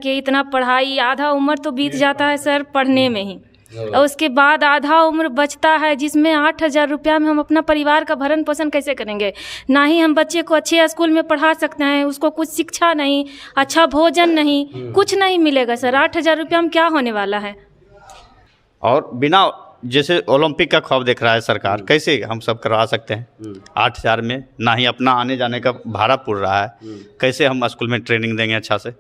कि इतना पढ़ाई, आधा उम्र तो बीत जाता है सर पढ़ने में ही, और उसके बाद आधा उम्र बचता है जिसमें 8,000 रुपया में हम अपना परिवार का भरण पोषण कैसे करेंगे। ना ही हम बच्चे को अच्छे स्कूल में पढ़ा सकते हैं, उसको कुछ शिक्षा नहीं, अच्छा भोजन नहीं, कुछ नहीं मिलेगा सर। 8,000 रुपया में क्या होने वाला है। और बिना जैसे ओलंपिक का ख्वाब देख रहा है सरकार, कैसे हम सब करवा सकते हैं 8,000 में? ना ही अपना आने जाने का भाड़ा पुर रहा है, कैसे हम स्कूल में ट्रेनिंग देंगे अच्छा से?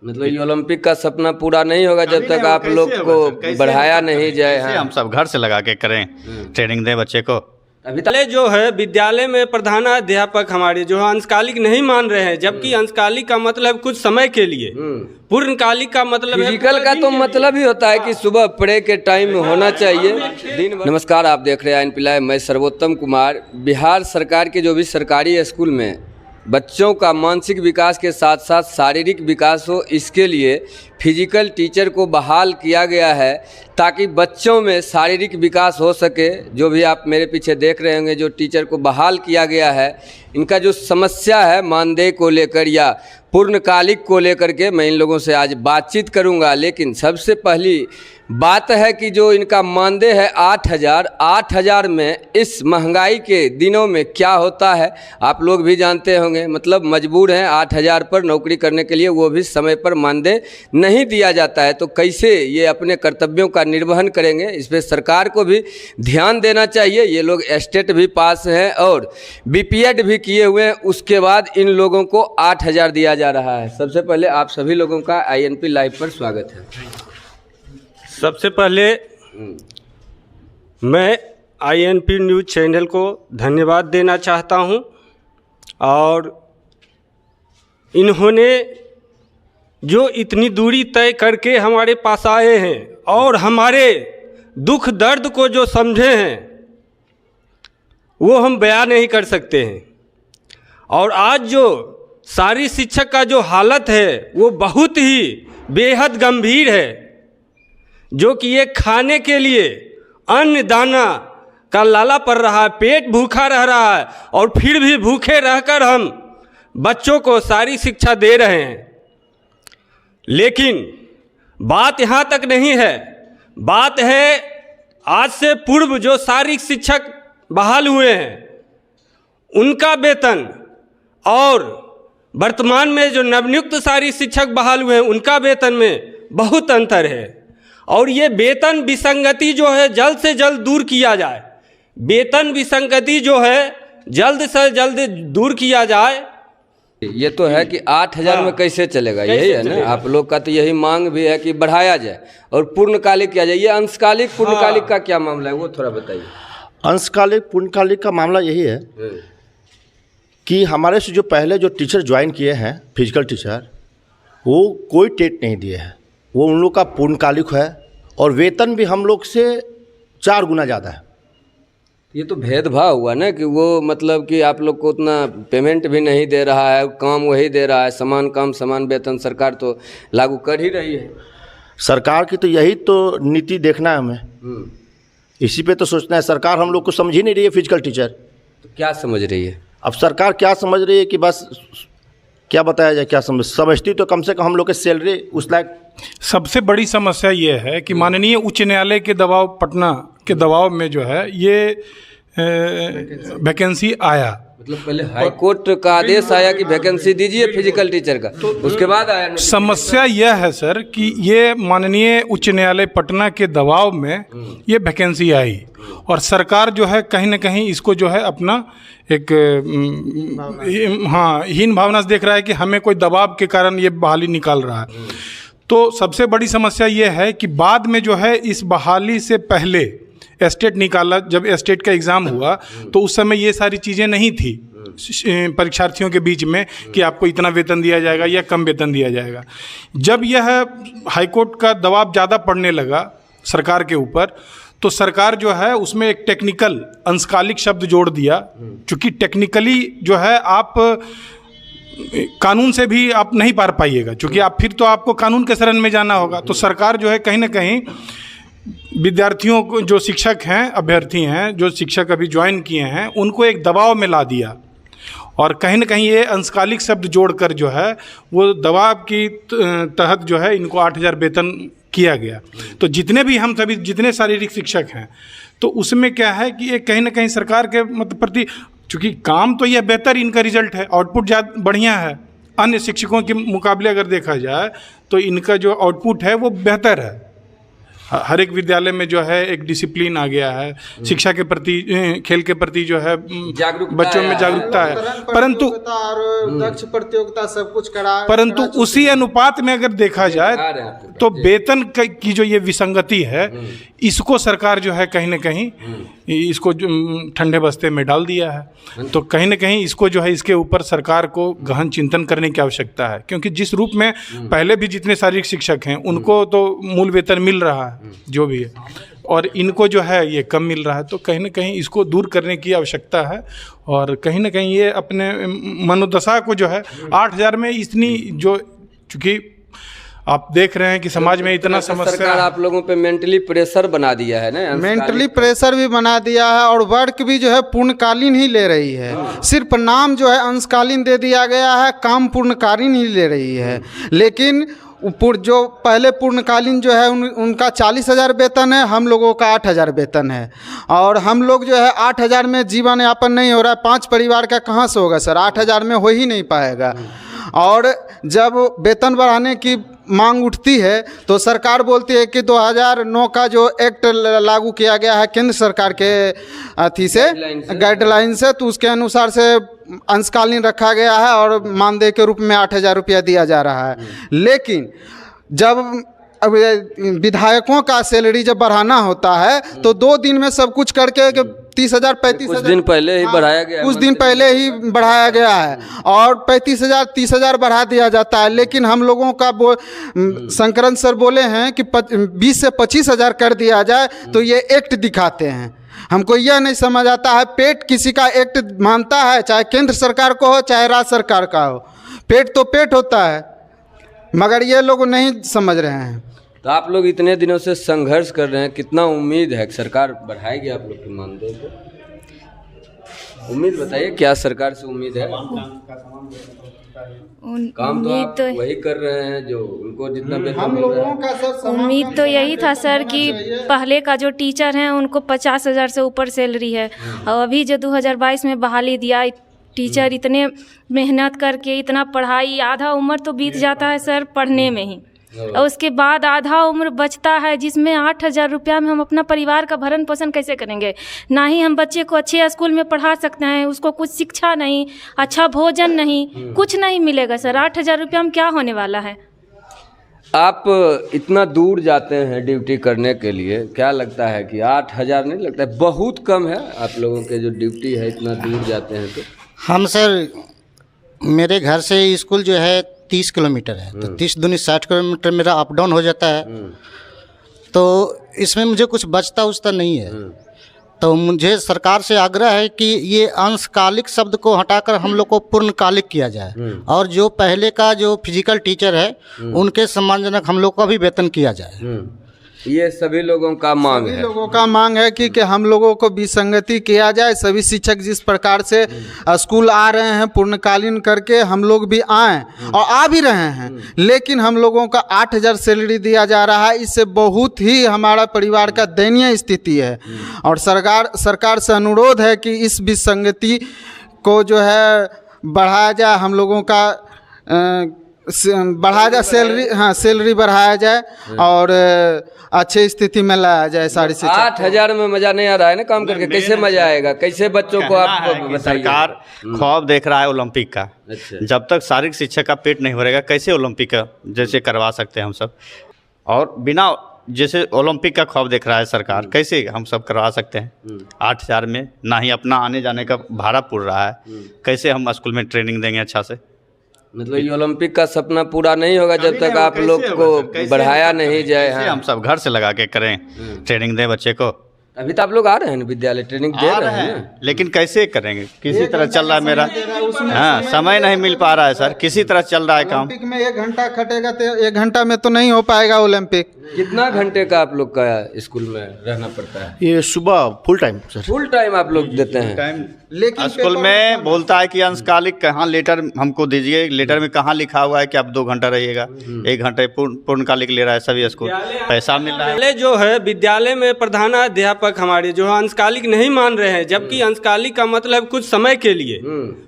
मतलब ये ओलंपिक का सपना पूरा नहीं होगा जब तक आप लोग को बढ़ाया नहीं जाए। हाँ। हम सब घर से लगा के करें, ट्रेनिंग दें बच्चे को। अभी तक जो है विद्यालय में प्रधानाध्यापक हमारे जो है अंशकालिक नहीं मान रहे हैं, जबकि अंशकालिक का मतलब कुछ समय के लिए, पूर्णकालिक का मतलब है फिजिकल का तो मतलब ही होता है कि सुबह पढ़े के टाइम में होना चाहिए दिन। नमस्कार, आप देख रहे हैं INP लाइव। मैं सर्वोत्तम कुमार। बिहार सरकार के जो भी सरकारी स्कूल में बच्चों का मानसिक विकास के साथ साथ शारीरिक विकास हो, इसके लिए फिजिकल टीचर को बहाल किया गया है ताकि बच्चों में शारीरिक विकास हो सके। जो भी आप मेरे पीछे देख रहे होंगे, जो टीचर को बहाल किया गया है, इनका जो समस्या है मानदेय को लेकर या पूर्णकालिक को लेकर के मैं इन लोगों से आज बातचीत करूंगा। लेकिन सबसे पहली बात है कि जो इनका मानदेय है 8,000 में इस महंगाई के दिनों में क्या होता है आप लोग भी जानते होंगे। मतलब मजबूर हैं 8,000 पर नौकरी करने के लिए, वो भी समय पर मानदेय नहीं दिया जाता है। तो कैसे ये अपने कर्तव्यों का निर्वहन करेंगे, इस पर सरकार को भी ध्यान देना चाहिए। ये लोग एस्टेट भी पास हैं और BPED भी किए हुए हैं, उसके बाद इन लोगों को 8,000 दिया जा रहा है। सबसे पहले आप सभी लोगों का INP लाइव पर स्वागत है। सबसे पहले मैं INP न्यूज़ चैनल को धन्यवाद देना चाहता हूं, और इन्होंने जो इतनी दूरी तय करके हमारे पास आए हैं और हमारे दुख दर्द को जो समझे हैं वो हम बयान नहीं कर सकते हैं। और आज जो सारी शिक्षक का जो हालत है वो बहुत ही बेहद गंभीर है, जो कि ये खाने के लिए अन्न दाना का लाला पड़ रहा है, पेट भूखा रह रहा है, और फिर भी भूखे रहकर हम बच्चों को सारी शिक्षा दे रहे हैं। लेकिन बात यहाँ तक नहीं है, बात है आज से पूर्व जो सारी शिक्षक बहाल हुए हैं उनका वेतन और वर्तमान में जो नवनियुक्त सारी शिक्षक बहाल हुए हैं उनका वेतन में बहुत अंतर है। और ये वेतन विसंगति जो है जल्द से जल्द दूर किया जाए। वेतन विसंगति जो है जल्द से जल्द दूर किया जाए। ये तो है कि 8,000 में कैसे चलेगा, यही है ना आप लोग का। तो यही मांग भी है कि बढ़ाया जाए और पूर्णकालिक किया जाए। ये अंशकालिक पूर्णकालिक का क्या मामला है वो थोड़ा बताइए। अंशकालिक पूर्णकालिक का मामला यही है कि हमारे से जो पहले जो टीचर ज्वाइन किए हैं फिजिकल टीचर, वो कोई टेट नहीं दिए हैं। वो उन लोग का पूर्णकालिक है और वेतन भी हम लोग से 4 गुना ज़्यादा है। ये तो भेदभाव हुआ ना कि वो मतलब कि आप लोग को उतना पेमेंट भी नहीं दे रहा है, काम वही दे रहा है, समान काम समान वेतन सरकार तो लागू कर ही रही है। सरकार की तो यही तो नीति देखना है हमें, इसी पे तो सोचना है। सरकार हम लोग को समझ ही नहीं रही है फिजिकल टीचर। तो क्या समझ रही है अब सरकार? क्या समझ रही है कि बस क्या बताया जाए, क्या समझती तो कम से कम हम लोग के सैलरी उस लायक। सबसे बड़ी समस्या ये है कि माननीय उच्च न्यायालय के दबाव, पटना के दबाव में जो है ये वैकेंसी आया। मतलब पहले हाई कोर्ट का आदेश आया कि वैकेंसी दीजिए फिजिकल टीचर का, तो उसके बाद आया। समस्या यह है सर कि ये माननीय उच्च न्यायालय पटना के दबाव में ये वैकेंसी आई, और सरकार जो है कहीं ना कहीं इसको जो है अपना एक हीन भावना से देख रहा है कि हमें कोई दबाव के कारण ये बहाली निकाल रहा है। तो सबसे बड़ी समस्या ये है कि बाद में जो है इस बहाली से पहले एस्टेट निकाला, जब एस्टेट का एग्ज़ाम हुआ तो उस समय ये सारी चीज़ें नहीं थी परीक्षार्थियों के बीच में कि आपको इतना वेतन दिया जाएगा या कम वेतन दिया जाएगा। जब यह हाईकोर्ट का दबाव ज़्यादा पड़ने लगा सरकार के ऊपर, तो सरकार जो है उसमें एक टेक्निकल अंशकालिक शब्द जोड़ दिया। चूँकि टेक्निकली जो है आप कानून से भी आप नहीं पार पाइएगा, चूँकि आप फिर तो आपको कानून के शरण में जाना होगा। तो सरकार जो है कहीं ना कहीं विद्यार्थियों को, जो शिक्षक हैं, अभ्यर्थी हैं, जो शिक्षक अभी ज्वाइन किए हैं, उनको एक दबाव में ला दिया। और कहीं ना कहीं ये अंशकालिक शब्द जोड़कर जो है वो दबाव की तहत जो है इनको 8,000 वेतन किया गया। तो जितने भी हम सभी जितने शारीरिक शिक्षक हैं तो उसमें क्या है कि ये कहीं ना कहीं सरकार के मतलब प्रति, चूँकि काम तो यह बेहतर इनका रिजल्ट है, आउटपुट ज़्यादा बढ़िया है, अन्य शिक्षकों के मुकाबले अगर देखा जाए तो इनका जो आउटपुट है वो बेहतर है। हर एक विद्यालय में जो है एक डिसिप्लिन आ गया है, शिक्षा के प्रति, खेल के प्रति जो है बच्चों में जागरूकता है, परंतु दक्ष प्रतियोगिता सब कुछ परंतु उसी अनुपात में अगर देखा जाए तो वेतन की जो ये विसंगति है इसको सरकार जो है कहीं ना कहीं इसको ठंडे बस्ते में डाल दिया है। तो कहीं ना कहीं इसको जो है इसके ऊपर सरकार को गहन चिंतन करने की आवश्यकता है, क्योंकि जिस रूप में पहले भी जितने शारीरिक शिक्षक हैं उनको तो मूल वेतन मिल रहा है जो भी है, और इनको जो है ये कम मिल रहा है। तो कहीं ना कहीं इसको दूर करने की आवश्यकता है और कहीं ना कहीं ये अपने मनोदशा को जो है 8,000 में इतनी जो, चूँकि आप देख रहे हैं कि समाज में इतना समस्या, सरकार आप लोगों पे मेंटली प्रेशर बना दिया है ना, मेंटली प्रेशर भी बना दिया है और वर्क भी जो है पूर्णकालीन ही ले रही है। सिर्फ नाम जो है अंशकालीन दे दिया गया है, काम पूर्णकालीन ही ले रही है। लेकिन जो पहले पूर्णकालीन जो है उनका 40,000 वेतन है, हम लोगों का 8,000 वेतन है, और हम लोग जो है 8,000 में जीवन यापन नहीं हो रहा है। 5 परिवार का कहाँ से होगा सर? 8,000 में हो ही नहीं पाएगा। और जब वेतन बढ़ाने की मांग उठती है तो सरकार बोलती है कि 2009 का जो एक्ट लागू किया गया है केंद्र सरकार के अथी से, गाइडलाइन से, तो उसके अनुसार से अंशकालीन रखा गया है और मानदेय के रूप में 8,000 रुपया दिया जा रहा है। लेकिन जब अब विधायकों का सैलरी जब बढ़ाना होता है तो 2 दिन में सब कुछ करके 30,000 35,000 कुछ दिन पहले ही बढ़ाया गया है, कुछ दिन पहले ही बढ़ाया गया है और 35,000 30,000 बढ़ा दिया जाता है। लेकिन हम लोगों का शंकरन सर बोले हैं कि 20 से 25,000 कर दिया जाए, तो ये एक्ट दिखाते हैं। हमको यह नहीं समझ आता है, पेट किसी का एक्ट मानता है, चाहे केंद्र सरकार को हो चाहे राज्य सरकार का हो, पेट तो पेट होता है, मगर ये लोग नहीं समझ रहे हैं। तो आप लोग इतने दिनों से संघर्ष कर रहे हैं, कितना उम्मीद है कि सरकार बढ़ाएगी आप लोग की मानदेय को? उम्मीद बताइए, क्या सरकार से उम्मीद है? काम तो आप वही कर रहे हैं जो उनको जितना वेतन मिल रहा है। उम्मीद तो यही था सर कि पहले का जो टीचर हैं उनको 50,000 से ऊपर सैलरी है, और अभी जो 2022 में बहाली दिया, टीचर इतने मेहनत करके इतना पढ़ाई, आधा उम्र तो बीत जाता है सर पढ़ने में ही, और उसके बाद आधा उम्र बचता है जिसमें 8,000 रुपया में हम अपना परिवार का भरण पोषण कैसे करेंगे? ना ही हम बच्चे को अच्छे स्कूल में पढ़ा सकते हैं, उसको कुछ शिक्षा नहीं, अच्छा भोजन नहीं, कुछ नहीं मिलेगा सर। 8,000 रुपया में क्या होने वाला है? आप इतना दूर जाते हैं ड्यूटी करने के लिए, क्या लगता है कि 8,000 नहीं लगता है बहुत कम है आप लोगों के जो ड्यूटी है, इतना दूर जाते हैं? तो हम सर, मेरे घर से स्कूल जो है 30 किलोमीटर है, तो 30 दूनी 60 किलोमीटर मेरा अप डाउन हो जाता है, तो इसमें मुझे कुछ बचता उचता नहीं है। तो मुझे सरकार से आग्रह है कि ये अंशकालिक शब्द को हटाकर हम लोग को पूर्णकालिक किया जाए, और जो पहले का जो फिजिकल टीचर है उनके सम्मानजनक हम लोग का भी वेतन किया जाए। ये सभी लोगों का मांग है, लोगों का मांग है कि हम लोगों को विसंगति किया जाए। सभी शिक्षक जिस प्रकार से स्कूल आ रहे हैं पूर्णकालीन करके, हम लोग भी आएँ और आ भी रहे हैं, लेकिन हम लोगों का 8,000 सैलरी दिया जा रहा है। इससे बहुत ही हमारा परिवार का दयनीय स्थिति है, और सरकार से अनुरोध है कि इस विसंगति को जो है बढ़ाया जाए, हम लोगों का बढ़ाया जाए सैलरी, हाँ सैलरी बढ़ाया जाए और अच्छे स्थिति में लाया जाए सारी शिक्षा। 8,000 में मजा नहीं आ रहा है ना काम करके, कैसे मजा आएगा? कैसे बच्चों को आप बताइए? सरकार ख्वाब देख रहा है ओलंपिक का। अच्छा। जब तक शारीरिक शिक्षा का पेट नहीं भरेगा कैसे ओलंपिक का जैसे करवा सकते हैं हम सब? और बिना जैसे ओलंपिक का ख्वाब देख रहा है सरकार, कैसे हम सब करवा सकते हैं? 8,000 में ना ही अपना आने जाने का भाड़ा पुर रहा है, कैसे हम स्कूल में ट्रेनिंग देंगे अच्छा से? मतलब ये ओलंपिक का सपना पूरा नहीं होगा जब तक आप लोग को बढ़ाया नहीं जाए। हाँ। हम सब घर से लगा के करें, ट्रेनिंग दें बच्चे को। अभी तो आप लोग आ रहे हैं विद्यालय, ट्रेनिंग दे रहे हैं, लेकिन कैसे करेंगे? किसी तरह चल रहा है मेरा, हाँ समय नहीं मिल पा रहा है सर, किसी तरह चल रहा है काम। ओलंपिक में 1 घंटा खटेगा तो 1 घंटा में तो नहीं हो पाएगा ओलंपिक। कितना घंटे का आप लोग का स्कूल में रहना पड़ता है? ये सुबह full time sir, full time आप लोग देते हैं? टाइम लेकिन स्कूल पेपर में बोलता है कि अंशकालिक कहाँ लेटर हमको दीजिए, लेटर में कहाँ लिखा हुआ है कि आप 2 घंटा रहिएगा, 1 घंटे पूर्णकालिक ले रहा है सभी स्कूल, पैसा मिल रहा है। पहले जो है विद्यालय में प्रधानाध्यापक हमारे जो है अंशकालिक नहीं मान रहे हैं, जबकि अंशकालिक का मतलब कुछ समय के लिए,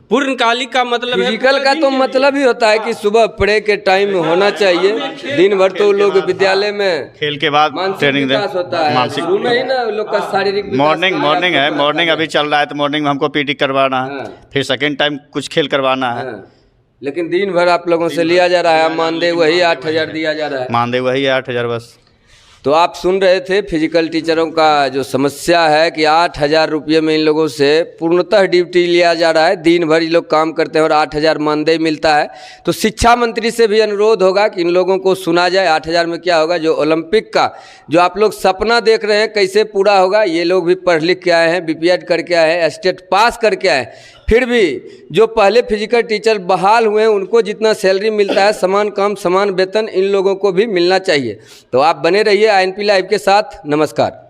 पूर्णकालिक का मतलब है फिजिकल का तो मतलब ही होता है कि सुबह प्रे के टाइम होना चाहिए, दिन भर तो लोग विद्यालय में खेल के बाद मानसिक ट्रेनिंग दें, विकास होता है, शुरू में ही ना लोग का शारीरिक विकास मॉर्निंग है, मॉर्निंग अभी चल रहा है तो मॉर्निंग में हमको पीटी करवाना है, फिर सेकेंड टाइम कुछ खेल करवाना है। लेकिन दिन भर आप लोगों से लिया जा रहा है, मानदेय वही 8,000 दिया जा रहा है। मानदेय वही है 8,000 बस। तो आप सुन रहे थे फिजिकल टीचरों का जो समस्या है कि 8,000 रुपये में इन लोगों से पूर्णतः ड्यूटी लिया जा रहा है, दिन भर ये लोग काम करते हैं और 8,000 मानदेय मिलता है। तो शिक्षा मंत्री से भी अनुरोध होगा कि इन लोगों को सुना जाए। 8,000 में क्या होगा, जो ओलंपिक का जो आप लोग सपना देख रहे हैं कैसे पूरा होगा। ये लोग भी पढ़ लिख के आए हैं, BPED करके आए हैं, स्टेट पास करके आए हैं, फिर भी जो पहले फिजिकल टीचर बहाल हुए हैं उनको जितना सैलरी मिलता है, समान काम समान वेतन इन लोगों को भी मिलना चाहिए। तो आप बने रहिए INP लाइव के साथ। नमस्कार।